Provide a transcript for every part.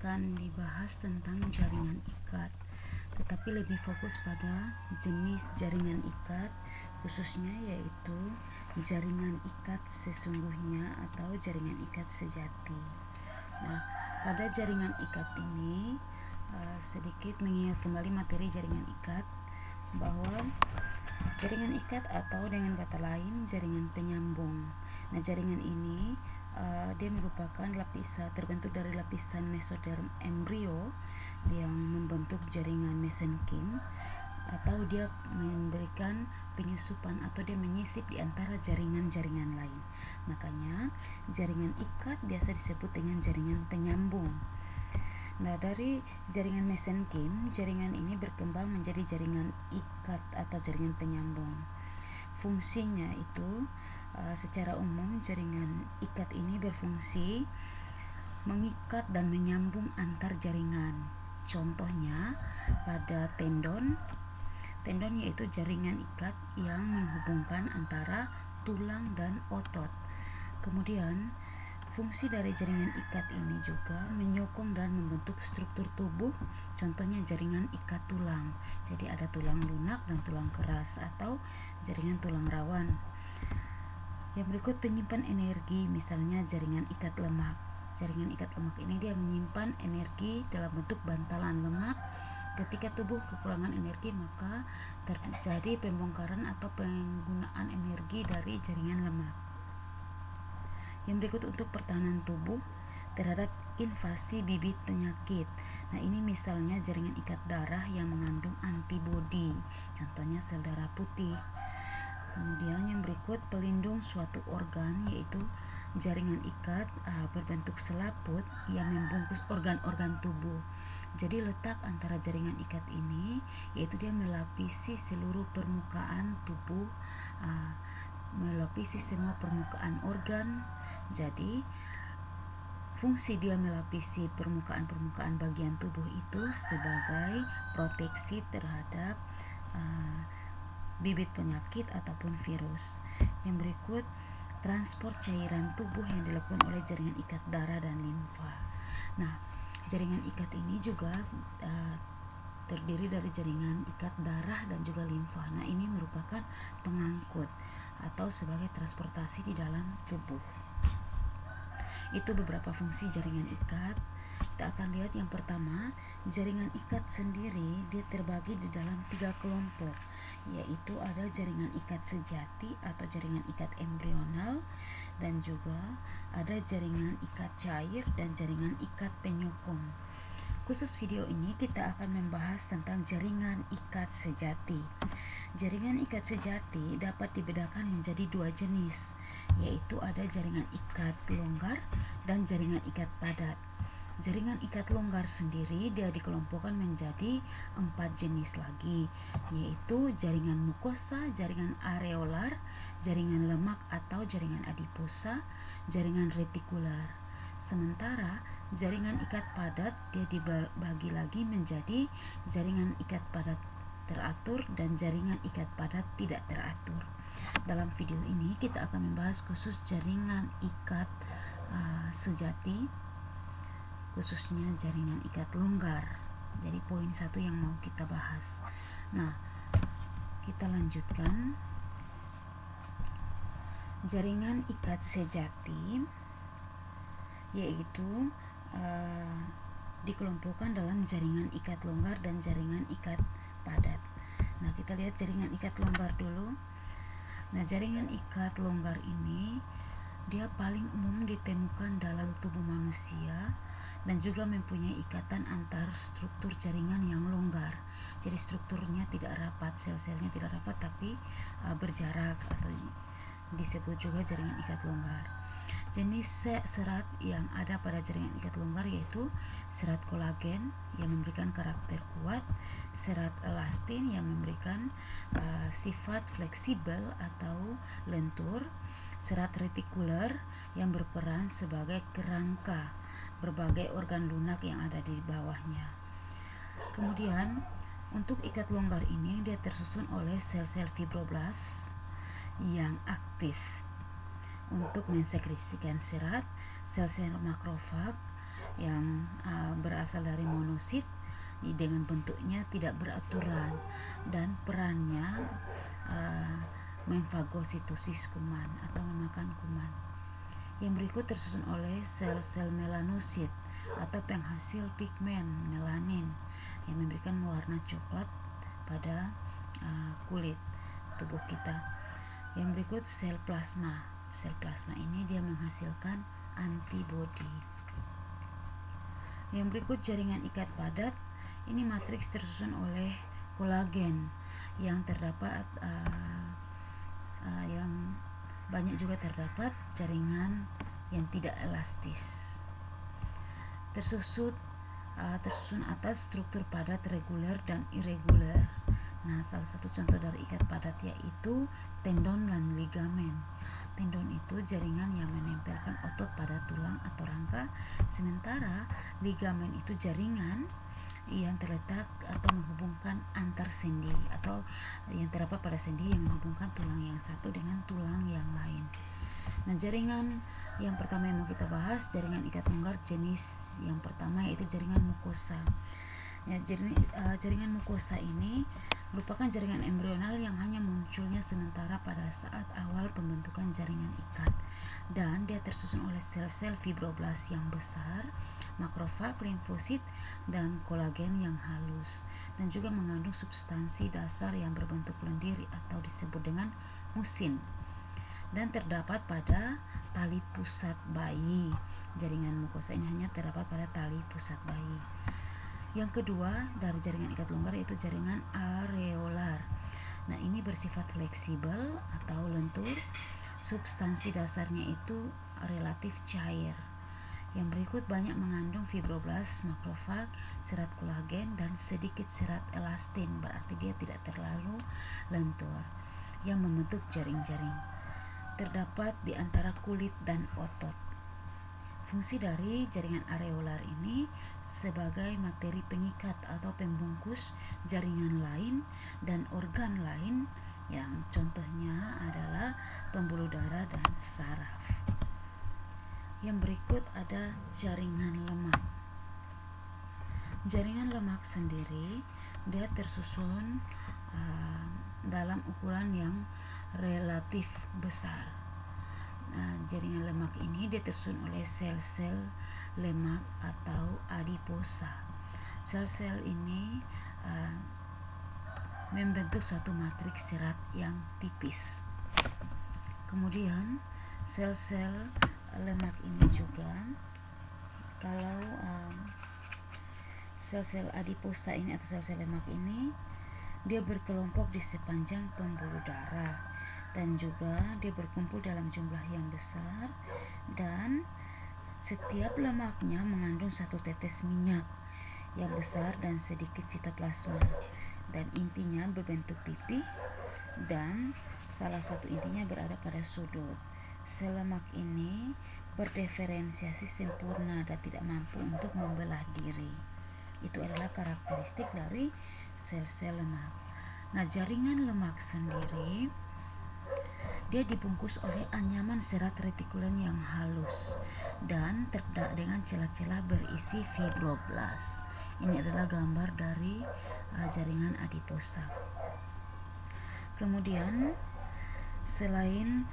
akan dibahas tentang jaringan ikat, tetapi lebih fokus pada jenis jaringan ikat, khususnya yaitu jaringan ikat sesungguhnya atau jaringan ikat sejati. Nah, pada jaringan ikat ini sedikit mengingat kembali materi jaringan ikat, bahwa jaringan ikat atau dengan kata lain jaringan penyambung. Nah, jaringan ini dia merupakan lapisan terbentuk dari lapisan mesoderm embrio yang membentuk jaringan mesenkim, atau dia memberikan penyusupan atau dia menyisip di antara jaringan-jaringan lain. Makanya jaringan ikat biasa disebut dengan jaringan penyambung. Nah, dari jaringan mesenkim, jaringan ini berkembang menjadi jaringan ikat atau jaringan penyambung. Fungsinya itu secara umum jaringan ikat ini berfungsi mengikat dan menyambung antar jaringan. Contohnya pada tendon yaitu jaringan ikat yang menghubungkan antara tulang dan otot. Kemudian fungsi dari jaringan ikat ini juga menyokong dan membentuk struktur tubuh, contohnya jaringan ikat tulang. Jadi ada tulang lunak dan tulang keras atau jaringan tulang rawan. Yang berikut penyimpan energi, misalnya jaringan ikat lemak. Jaringan ikat lemak ini dia menyimpan energi dalam bentuk bantalan lemak. Ketika tubuh kekurangan energi, maka terjadi pembongkaran atau penggunaan energi dari jaringan lemak. Yang berikut untuk pertahanan tubuh terhadap invasi bibit penyakit. Nah, ini misalnya jaringan ikat darah yang mengandung antibodi, contohnya sel darah putih. Kemudian yang berikut pelindung suatu organ, yaitu jaringan ikat berbentuk selaput yang membungkus organ-organ tubuh. Jadi letak antara jaringan ikat ini yaitu dia melapisi seluruh permukaan tubuh, melapisi semua permukaan organ. Jadi fungsi dia melapisi permukaan bagian tubuh itu sebagai proteksi terhadap bibit penyakit ataupun virus. Yang berikut transport cairan tubuh yang dilakukan oleh jaringan ikat darah dan limfa. Nah, jaringan ikat ini juga terdiri dari jaringan ikat darah dan juga limfa. Nah, ini merupakan pengangkut atau sebagai transportasi di dalam tubuh. Itu beberapa fungsi jaringan ikat. Kita akan lihat yang pertama, jaringan ikat sendiri dia terbagi di dalam 3 kelompok, yaitu ada jaringan ikat sejati atau jaringan ikat embrional, dan juga ada jaringan ikat cair dan jaringan ikat penyokong. Khusus video ini kita akan membahas tentang jaringan ikat sejati. Jaringan ikat sejati dapat dibedakan menjadi 2 jenis, yaitu ada jaringan ikat longgar dan jaringan ikat padat. Jaringan ikat longgar sendiri dia dikelompokkan menjadi 4 jenis lagi, yaitu jaringan mukosa, jaringan areolar, jaringan lemak atau jaringan adiposa, jaringan retikular. Sementara jaringan ikat padat dia dibagi lagi menjadi jaringan ikat padat teratur dan jaringan ikat padat tidak teratur. Dalam video ini kita akan membahas khusus jaringan ikat sejati, khususnya jaringan ikat longgar. Jadi poin 1 yang mau kita bahas. Nah, kita lanjutkan. Jaringan ikat sejati yaitu dikelompokkan dalam jaringan ikat longgar dan jaringan ikat padat. Nah, kita lihat jaringan ikat longgar dulu. Nah, jaringan ikat longgar ini dia paling umum ditemukan dalam tubuh manusia dan juga mempunyai ikatan antar struktur jaringan yang longgar. Jadi strukturnya tidak rapat, sel-selnya tidak rapat tapi berjarak, atau disebut juga jaringan ikat longgar. Jenis serat yang ada pada jaringan ikat longgar yaitu serat kolagen yang memberikan karakter kuat, serat elastin yang memberikan sifat fleksibel atau lentur, serat retikuler yang berperan sebagai kerangka berbagai organ lunak yang ada di bawahnya. Kemudian untuk ikat longgar ini dia tersusun oleh sel-sel fibroblast yang aktif untuk mensekresikan serat, sel-sel makrofag yang berasal dari monosit dengan bentuknya tidak beraturan dan perannya memfagositosis kuman atau memakan kuman. Yang berikut tersusun oleh sel-sel melanosit atau penghasil pigmen melanin yang memberikan warna coklat pada kulit tubuh kita. Yang berikut sel plasma. Sel plasma ini dia menghasilkan antibodi. Yang berikut jaringan ikat padat. Ini matriks tersusun oleh kolagen yang terdapat yang banyak juga terdapat jaringan yang tidak elastis. Tersusun atas struktur padat, reguler dan irregular. Nah, salah satu contoh dari ikat padat yaitu tendon dan ligamen. Tendon itu jaringan yang menempelkan otot pada tulang atau rangka, sementara ligamen itu jaringan yang terletak atau menghubungkan antar sendi atau yang terdapat pada sendi yang menghubungkan tulang yang satu dengan tulang yang lain. Nah, jaringan yang pertama yang mau kita bahas, jaringan ikat longgar jenis yang pertama yaitu jaringan mukosa. Ya, jaringan mukosa ini merupakan jaringan embrional yang hanya munculnya sementara pada saat awal pembentukan jaringan ikat, dan dia tersusun oleh sel-sel fibroblas yang besar, makrofag, limfosit, dan kolagen yang halus, dan juga mengandung substansi dasar yang berbentuk lendir atau disebut dengan musin, dan terdapat pada tali pusat bayi. Jaringan mukosa ini hanya terdapat pada tali pusat bayi. Yang kedua dari jaringan ikat longgar yaitu jaringan areolar. Nah, ini bersifat fleksibel atau lentur. Substansi dasarnya itu relatif cair. Yang berikut banyak mengandung fibroblas, makrofag, serat kolagen, dan sedikit serat elastin, berarti dia tidak terlalu lentur, yang membentuk jaring-jaring. Terdapat di antara kulit dan otot. Fungsi dari jaringan areolar ini sebagai materi pengikat atau pembungkus jaringan lain dan organ lain, yang contohnya adalah pembuluh darah dan saraf. Yang berikut ada jaringan lemak. Jaringan lemak sendiri dia tersusun dalam ukuran yang relatif besar. Jaringan lemak ini dia tersusun oleh sel-sel lemak atau adiposa. Sel-sel ini membentuk suatu matriks serat yang tipis. Kemudian sel-sel lemak ini juga, kalau sel-sel adiposa ini atau sel-sel lemak ini dia berkelompok di sepanjang pembuluh darah, dan juga dia berkumpul dalam jumlah yang besar, dan setiap lemaknya mengandung satu tetes minyak yang besar dan sedikit sitoplasma, dan intinya berbentuk pipih, dan salah satu intinya berada pada sudut. Sel lemak ini berdiferensiasi sempurna dan tidak mampu untuk membelah diri. Itu adalah karakteristik dari sel-sel lemak. Nah, jaringan lemak sendiri dia dibungkus oleh anyaman serat retikulen yang halus dan dengan celah-celah berisi fibroblas. Ini adalah gambar dari jaringan adiposa. Kemudian selain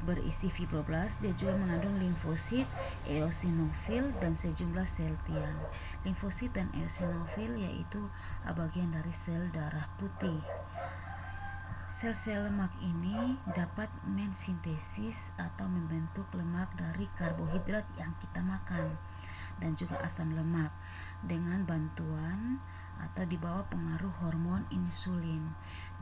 berisi fibroblas, dia juga mengandung limfosit, eosinofil, dan sejumlah sel tiang. Limfosit dan eosinofil yaitu bagian dari sel darah putih. Sel-sel lemak ini dapat mensintesis atau membentuk lemak dari karbohidrat yang kita makan dan juga asam lemak dengan bantuan atau di bawah pengaruh hormon insulin.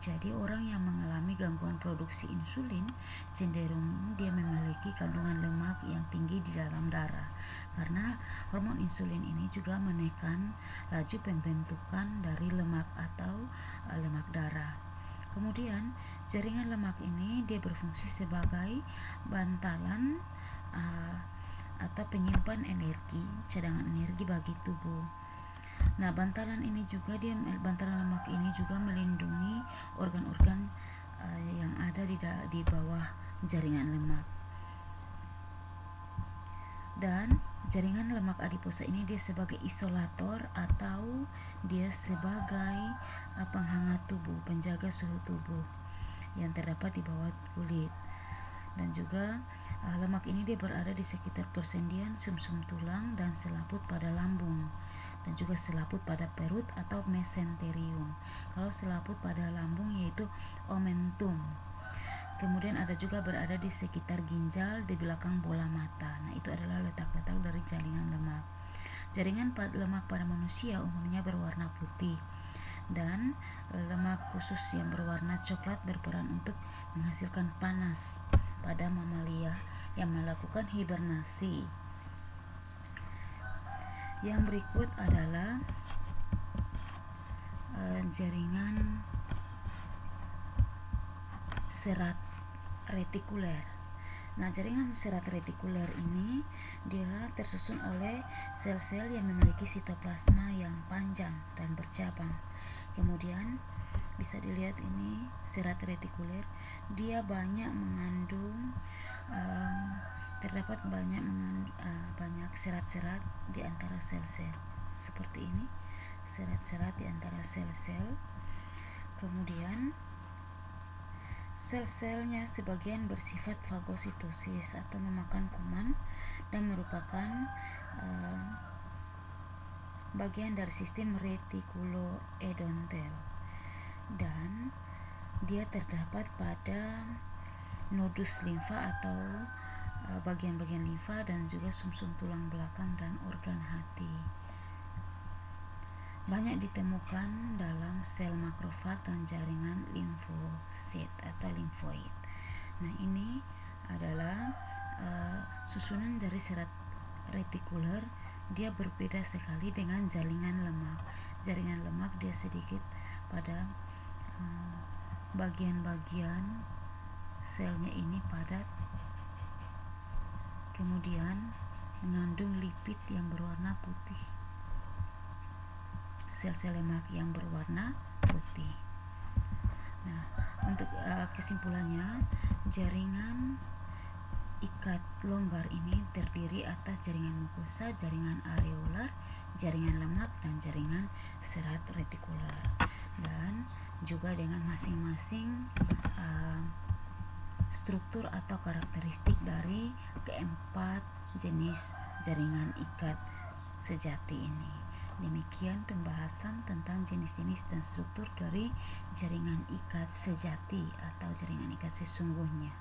Jadi orang yang mengalami gangguan produksi insulin cenderung dia memiliki kandungan lemak yang tinggi di dalam darah, karena hormon insulin ini juga menekan laju pembentukan dari lemak atau lemak darah. Kemudian jaringan lemak ini dia berfungsi sebagai bantalan atau penyimpan energi, cadangan energi bagi tubuh. Nah, bantalan lemak ini juga melindungi organ-organ yang ada di bawah jaringan lemak. Dan jaringan lemak adiposa ini dia sebagai isolator atau dia sebagai penghangat tubuh, penjaga suhu tubuh yang terdapat di bawah kulit. Dan juga lemak ini dia berada di sekitar persendian, sumsum tulang, dan selaput pada lambung, dan juga selaput pada perut atau mesenterium. Kalau selaput pada lambung yaitu omentum. Kemudian ada juga berada di sekitar ginjal, di belakang bola mata. Nah, itu adalah letak-letak dari jaringan lemak. Jaringan lemak pada manusia umumnya berwarna putih, dan lemak khusus yang berwarna coklat berperan untuk menghasilkan panas pada mamalia yang melakukan hibernasi. Yang berikut adalah jaringan serat retikuler. Nah, jaringan serat retikuler ini dia tersusun oleh sel-sel yang memiliki sitoplasma yang panjang dan bercabang. Kemudian bisa dilihat ini serat retikuler, dia banyak mengandung terdapat banyak serat-serat di antara sel-sel. Seperti ini, serat-serat di antara sel-sel. Kemudian sel-selnya sebagian bersifat fagositosis atau memakan kuman dan merupakan bagian dari sistem retikuloendotelium, dan dia terdapat pada nodus limfa atau bagian-bagian limfa, dan juga sumsum tulang belakang dan organ hati. Banyak ditemukan dalam sel makrofag dan jaringan limfosit atau limfoid. Nah, ini adalah susunan dari serat retikuler. Dia berbeda sekali dengan jaringan lemak. Jaringan lemak dia sedikit pada bagian-bagian selnya ini padat, kemudian mengandung lipid yang berwarna putih, sel-sel lemak yang berwarna putih. Nah, untuk kesimpulannya, jaringan ikat lombar ini terdiri atas jaringan mukosa, jaringan areolar, jaringan lemak, dan jaringan serat retikuler, dan juga dengan masing-masing struktur atau karakteristik dari keempat jenis jaringan ikat sejati ini. Demikian pembahasan tentang jenis-jenis dan struktur dari jaringan ikat sejati atau jaringan ikat sesungguhnya.